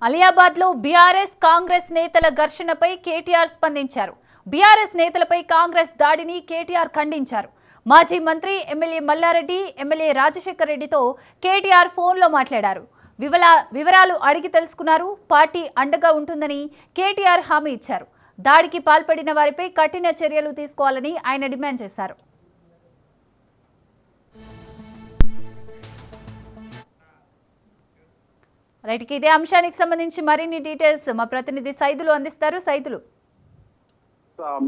అలియాబాద్ లో బీఆర్ఎస్ కాంగ్రెస్ నేతల ఘర్షణపై కేటీఆర్ స్పందించారు. బీఆర్ఎస్ నేతలపై కాంగ్రెస్ దాడిని కేటీఆర్ ఖండించారు. మాజీ మంత్రి ఎమ్మెల్యే మల్లారెడ్డి, ఎమ్మెల్యే రాజశేఖర్ రెడ్డితో కేటీఆర్ ఫోన్లో మాట్లాడారు. వివరాలు అడిగి తెలుసుకున్నారు. పార్టీ అండగా ఉంటుందని కేటీఆర్ హామీ ఇచ్చారు. దాడికి పాల్పడిన వారిపై కఠిన చర్యలు తీసుకోవాలని ఆయన డిమాండ్ చేశారు. రైట్, ఇదే అంశానికి సంబంధించి మరిన్ని డీటెయిల్స్ మా ప్రతినిధి సైదులు అందిస్తారు. సైదులు,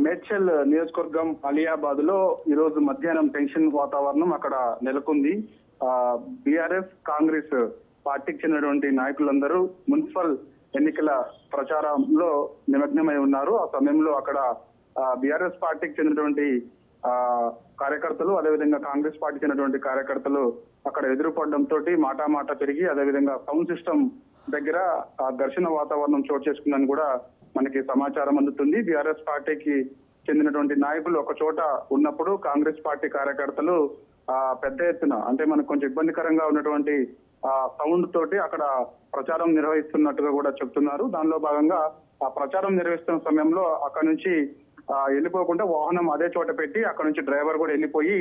మేడ్చల్ నియోజకవర్గం అలియాబాద్ లో ఈ రోజు మధ్యాహ్నం టెన్షన్ వాతావరణం అక్కడ నెలకొంది. బీఆర్ఎస్ కాంగ్రెస్ పార్టీకి చెందినటువంటి నాయకులందరూ మున్సిపల్ ఎన్నికల ప్రచారంలో నిమగ్నమై ఉన్నారు. ఆ సమయంలో అక్కడ బీఆర్ఎస్ పార్టీకి చెందినటువంటి కార్యకర్తలు, అదేవిధంగా కాంగ్రెస్ పార్టీకి చెందినటువంటి కార్యకర్తలు అక్కడ ఎదురుపడడంతో మాట పెరిగి, అదేవిధంగా సౌండ్ సిస్టమ్ దగ్గర ఘర్షణ వాతావరణం చోటు చేసుకుందని కూడా మనకి సమాచారం అందుతుంది. బీఆర్ఎస్ పార్టీకి చెందినటువంటి నాయకులు ఒక చోట ఉన్నప్పుడు కాంగ్రెస్ పార్టీ కార్యకర్తలు పెద్ద ఎత్తున, అంటే మనకు కొంచెం ఇబ్బందికరంగా ఉన్నటువంటి సౌండ్ తోటి అక్కడ ప్రచారం నిర్వహిస్తున్నట్టుగా కూడా చెప్తున్నారు. దానిలో భాగంగా ఆ ప్రచారం నిర్వహిస్తున్న సమయంలో అక్కడ నుంచి వెళ్ళిపోకుండా వాహనం అదే చోట పెట్టి అక్కడ నుంచి డ్రైవర్ కూడా వెళ్ళిపోయి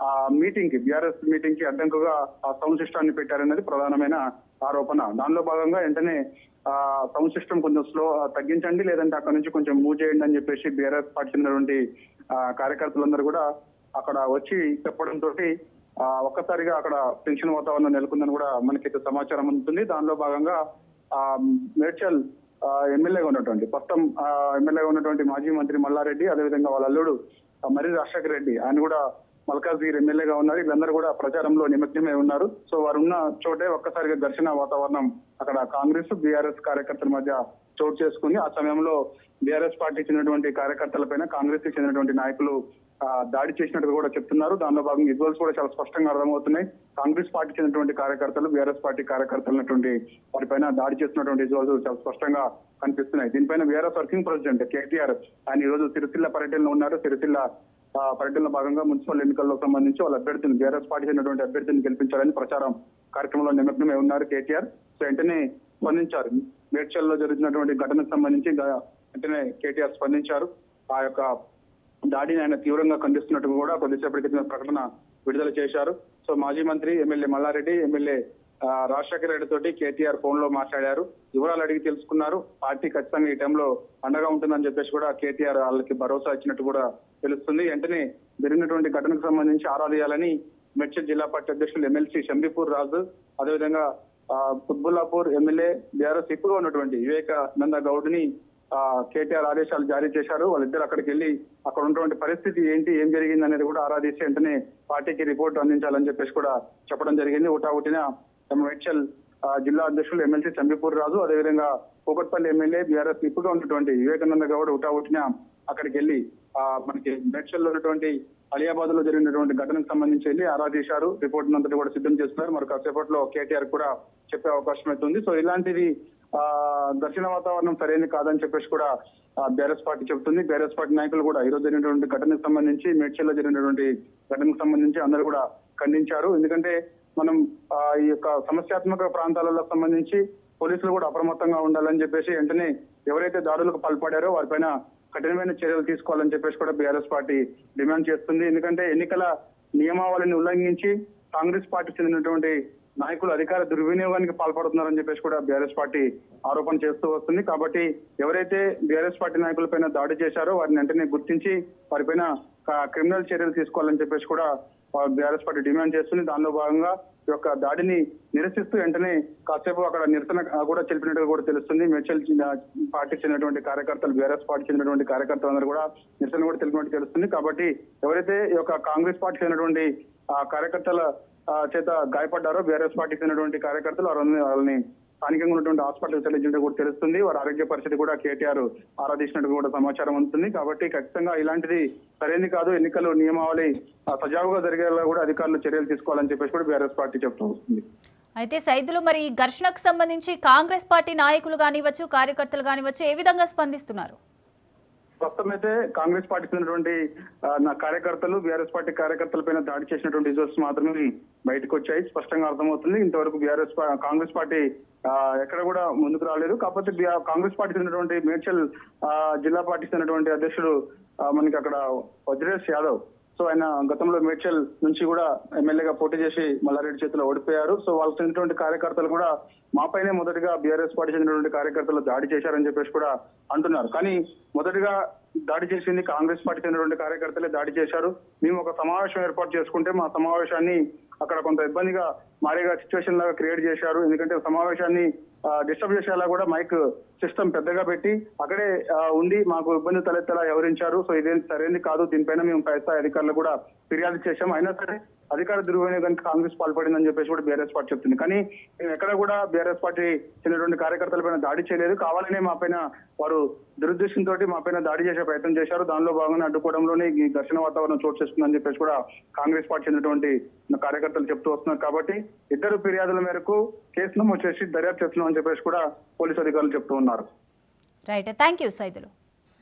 ఆ మీటింగ్ కి, బీఆర్ఎస్ మీటింగ్ కి అడ్డంకుగా ఆ సౌండ్ సిస్టాన్ని పెట్టారనేది ప్రధానమైన ఆరోపణ. దానిలో భాగంగా వెంటనే సౌండ్ సిస్టమ్ కొంచెం స్లో తగ్గించండి, లేదంటే అక్కడ నుంచి కొంచెం మూవ్ చేయండి అని చెప్పేసి బీఆర్ఎస్ పార్టీ చెందినటువంటి కార్యకర్తలందరూ కూడా అక్కడ వచ్చి చెప్పడంతో ఒక్కసారిగా అక్కడ టెన్షన్ వాతావరణం నెలకొందని కూడా మనకి సమాచారం అందుతుంది. దానిలో భాగంగా మేడ్చల్ ఎమ్మెల్యేగా ఉన్నటువంటి, ప్రస్తుతం ఎమ్మెల్యేగా ఉన్నటువంటి మాజీ మంత్రి మల్లారెడ్డి, అదేవిధంగా వాళ్ళ అల్లుడు మర్రి రాజశేఖర్ రెడ్డి, ఆయన కూడా మల్కాజ్గిరి ఎమ్మెల్యేగా ఉన్నారు. వీళ్ళందరూ కూడా ప్రచారంలో నిమగ్నమై ఉన్నారు. సో వారు ఉన్న చోటే ఒక్కసారిగా ఘర్షణ వాతావరణం అక్కడ కాంగ్రెస్ బీఆర్ఎస్ కార్యకర్తల మధ్య చోటు చేసుకుంది. ఆ సమయంలో బీఆర్ఎస్ పార్టీ చెందినటువంటి కార్యకర్తలపైన కాంగ్రెస్ కి చెందినటువంటి నాయకులు దాడి చేసినట్టు కూడా చెప్తున్నారు. దానిలో భాగంగా విజువల్స్ కూడా చాలా స్పష్టంగా అర్థమవుతున్నాయి. కాంగ్రెస్ పార్టీ చెందినటువంటి కార్యకర్తలు బీఆర్ఎస్ పార్టీ కార్యకర్తలు వారిపైన దాడి చేస్తున్నటువంటి విజువల్స్ చాలా స్పష్టంగా కనిపిస్తున్నాయి. దీనిపైన బీఆర్ఎస్ వర్కింగ్ ప్రెసిడెంట్ కేటీఆర్ ఆయన ఈ రోజు సిరిసిల్ల పర్యటనలో ఉన్నారు. సిరిసిల్ల పర్యటనలో భాగంగా మున్సిపల్ ఎన్నికల్లో సంబంధించి వాళ్ళ అభ్యర్థిని, బీఆర్ఎస్ పార్టీ చెందినటువంటి అభ్యర్థిని గెలిపించాలని ప్రచారం కార్యక్రమంలో నిమగ్నమై ఉన్నారు కేటీఆర్. సో వెంటనే స్పందించారు. మేడ్చల్లో జరుగుతున్నటువంటి ఘటనకు సంబంధించి వెంటనే కేటీఆర్ స్పందించారు. ఆ యొక్క దాడిని ఆయన తీవ్రంగా ఖండిస్తున్నట్టు కూడా కొద్దిసేపటి క్రితం ప్రకటన విడుదల చేశారు. సో మాజీ మంత్రి ఎమ్మెల్యే మల్లారెడ్డి, ఎమ్మెల్యే రాజశేఖర రెడ్డి తోటి కేటీఆర్ ఫోన్ లో మాట్లాడారు. వివరాలు అడిగి తెలుసుకున్నారు. పార్టీ ఖచ్చితంగా ఈ టైంలో అండగా ఉంటుందని చెప్పేసి కూడా కేటీఆర్ వాళ్ళకి భరోసా ఇచ్చినట్టు కూడా తెలుస్తుంది. వెంటనే జరిగినటువంటి ఘటనకు సంబంధించి ఆరా తీయాలని మేడ్చల్ జిల్లా పార్టీ అధ్యక్షులు ఎమ్మెల్సీ షంబీపూర్ రాజు, అదేవిధంగా కుత్బుల్లాపూర్ ఎమ్మెల్యే బీఆర్ఎస్ ఇప్పుడు ఉన్నటువంటి వివేకానంద గౌడ్ని కేటీఆర్ ఆదేశాలు జారీ చేశారు. వాళ్ళిద్దరు అక్కడికి వెళ్ళి అక్కడ ఉన్నటువంటి పరిస్థితి ఏంటి, ఏం జరిగింది అనేది కూడా ఆరాధించి వెంటనే పార్టీకి రిపోర్ట్ అందించాలని చెప్పేసి కూడా చెప్పడం జరిగింది. ఒకటిన మేడ్చల్ జిల్లా అధ్యక్షులు ఎమ్మెల్సీ చంబీపూర్ రాజు, అదేవిధంగా కూకట్పల్లి ఎమ్మెల్యే బీఆర్ఎస్ ఇప్పుగా ఉన్నటువంటి వివేకానంద గౌడ్ ఒకటిన అక్కడికి వెళ్ళి మనకి మేడ్చల్ లో ఉన్నటువంటి అలియాబాద్ లో జరిగినటువంటి ఘటనకు సంబంధించి వెళ్ళి ఆరాధించారు. రిపోర్ట్ అంతటి కూడా సిద్ధం చేస్తున్నారు. మరి కాసేపట్లో కేటీఆర్ కూడా చెప్పే అవకాశం అవుతుంది. సో ఇలాంటిది ఘర్షణ వాతావరణం సరైనది కాదని చెప్పేసి కూడా బీఆర్ఎస్ పార్టీ చెబుతుంది. బీఆర్ఎస్ పార్టీ నాయకులు కూడా ఈ రోజు జరిగినటువంటి ఘటనకు సంబంధించి, మేడ్చల్లో జరిగినటువంటి ఘటనకు సంబంధించి అందరూ కూడా ఖండించారు. ఎందుకంటే మనం ఈ యొక్క సమస్యాత్మక ప్రాంతాలలో సంబంధించి పోలీసులు కూడా అప్రమత్తంగా ఉండాలని చెప్పేసి వెంటనే ఎవరైతే దాడులకు పాల్పడారో వారిపైన కఠినమైన చర్యలు తీసుకోవాలని చెప్పేసి కూడా బీఆర్ఎస్ పార్టీ డిమాండ్ చేస్తుంది. ఎందుకంటే ఎన్నికల నియమావళిని ఉల్లంఘించి కాంగ్రెస్ పార్టీ చెందినటువంటి నాయకులు అధికార దుర్వినియోగానికి పాల్పడుతున్నారని చెప్పేసి కూడా బీఆర్ఎస్ పార్టీ ఆరోపణ చేస్తూ వస్తుంది. కాబట్టి ఎవరైతే బీఆర్ఎస్ పార్టీ నాయకులపైన దాడి చేశారో వారిని వెంటనే గుర్తించి వారిపైన క్రిమినల్ చర్యలు తీసుకోవాలని చెప్పేసి కూడా బీఆర్ఎస్ పార్టీ డిమాండ్ చేస్తుంది. దానిలో భాగంగా ఈ యొక్క దాడిని నిరసిస్తూ వెంటనే కాసేపు అక్కడ నిరసన కూడా తెలిపినట్టుగా కూడా తెలుస్తుంది. మేడ్చల్ పార్టీకి చెందినటువంటి కార్యకర్తలు, బీఆర్ఎస్ పార్టీ చెందినటువంటి కార్యకర్తలందరూ కూడా నిరసన కూడా తెలిపినట్టు తెలుస్తుంది. కాబట్టి ఎవరైతే ఈ యొక్క కాంగ్రెస్ పార్టీ చెందినటువంటి కార్యకర్తల చేత గాయపడ్డారో బీఆర్ఎస్ పార్టీకి చెందినటువంటి కార్యకర్తలు వాళ్ళని స్థానికంగా ఉన్నటువంటి హాస్పిటల్ తరలించినట్టు కూడా తెలుస్తుంది. వారి ఆరోగ్య పరిస్థితి కూడా కేటీఆర్ ఆరాధించినట్టు కూడా సమాచారం అందుతుంది. కాబట్టి ఖచ్చితంగా ఇలాంటిది సరైనది కాదు, ఎన్నికలు నియమావళి సజావుగా జరిగేలా కూడా అధికారులు చర్యలు తీసుకోవాలని చెప్పేసి కూడా బీఆర్ఎస్ పార్టీ చెప్తూ వస్తుంది. అయితే సైదులు, మరి ఈ ఘర్షణకు సంబంధించి కాంగ్రెస్ పార్టీ నాయకులు కానివచ్చు, కార్యకర్తలు కానివచ్చు ఏ విధంగా స్పందిస్తున్నారు? ప్రస్తుతం అయితే కాంగ్రెస్ పార్టీ చెందినటువంటి కార్యకర్తలు బీఆర్ఎస్ పార్టీ కార్యకర్తలపైన దాడి చేసినటువంటి రిజల్ట్స్ మాత్రమే బయటకు వచ్చాయి, స్పష్టంగా అర్థమవుతుంది. ఇంతవరకు కాంగ్రెస్ పార్టీ ఎక్కడ కూడా ముందుకు రాలేదు. కాకపోతే కాంగ్రెస్ పార్టీ చెందినటువంటి మేడ్చల్ జిల్లా పార్టీ చెందినటువంటి అధ్యక్షుడు మనకి అక్కడ వజ్రేష్ యాదవ్, సో ఆయన గతంలో మేడ్చల్ నుంచి కూడా ఎమ్మెల్యేగా పోటీ చేసి మల్లారెడ్డి చేతిలో ఓడిపోయారు. సో వాళ్ళకి చెందినటువంటి కార్యకర్తలు కూడా మాపైనే మొదటిగా బీఆర్ఎస్ పార్టీ చెందినటువంటి కార్యకర్తలు దాడి చేశారని చెప్పేసి కూడా అంటున్నారు. కానీ మొదటిగా దాడి చేసింది కాంగ్రెస్ పార్టీ చెందినటువంటి కార్యకర్తలే దాడి చేశారు. మేము ఒక సమావేశం ఏర్పాటు చేసుకుంటే మా సమావేశాన్ని అక్కడ కొంత ఇబ్బందిగా మారేగా సిచ్యువేషన్ లాగా క్రియేట్ చేశారు. ఎందుకంటే సమావేశాన్ని డిస్టర్బ్ చేసేలా కూడా మైక్ సిస్టమ్ పెద్దగా పెట్టి అక్కడే ఉండి మాకు ఇబ్బంది తలెత్తేలా వ్యవహరించారు. సో ఇదేం సరైనది కాదు, దీనిపైన మేము పై స్థాయి అధికారులు కూడా ఫిర్యాదు చేశాం. అయినా సరే అధికార దుర్వినియోగానికి కాంగ్రెస్ పాల్పడిందని చెప్పేసి కూడా బీఆర్ఎస్ పార్టీ చెప్తుంది. కానీ మేము ఎక్కడ కూడా బీఆర్ఎస్ పార్టీ చెందినటువంటి కార్యకర్తలపైన దాడి చేయలేదు. కావాలనే మా పైన వారు దురుద్దేశంతో మా పైన దాడి చేసే ప్రయత్నం చేశారు. దానిలో భాగంగా అడ్డుకోవడంలోనే ఈ ఘర్షణ వాతావరణం చోటు చేసుకుందని చెప్పేసి కూడా కాంగ్రెస్ పార్టీ చెందినటువంటి కార్యకర్తలు చెప్తూ వస్తున్నారు. కాబట్టి ఇద్దరు ఫిర్యాదుల మేరకు కేసు నమోదు చేసి దర్యాప్తు చేస్తున్నామని చెప్పేసి కూడా పోలీసు అధికారులు చెప్తూ ఉన్నారు. Right, thank you Saidulu.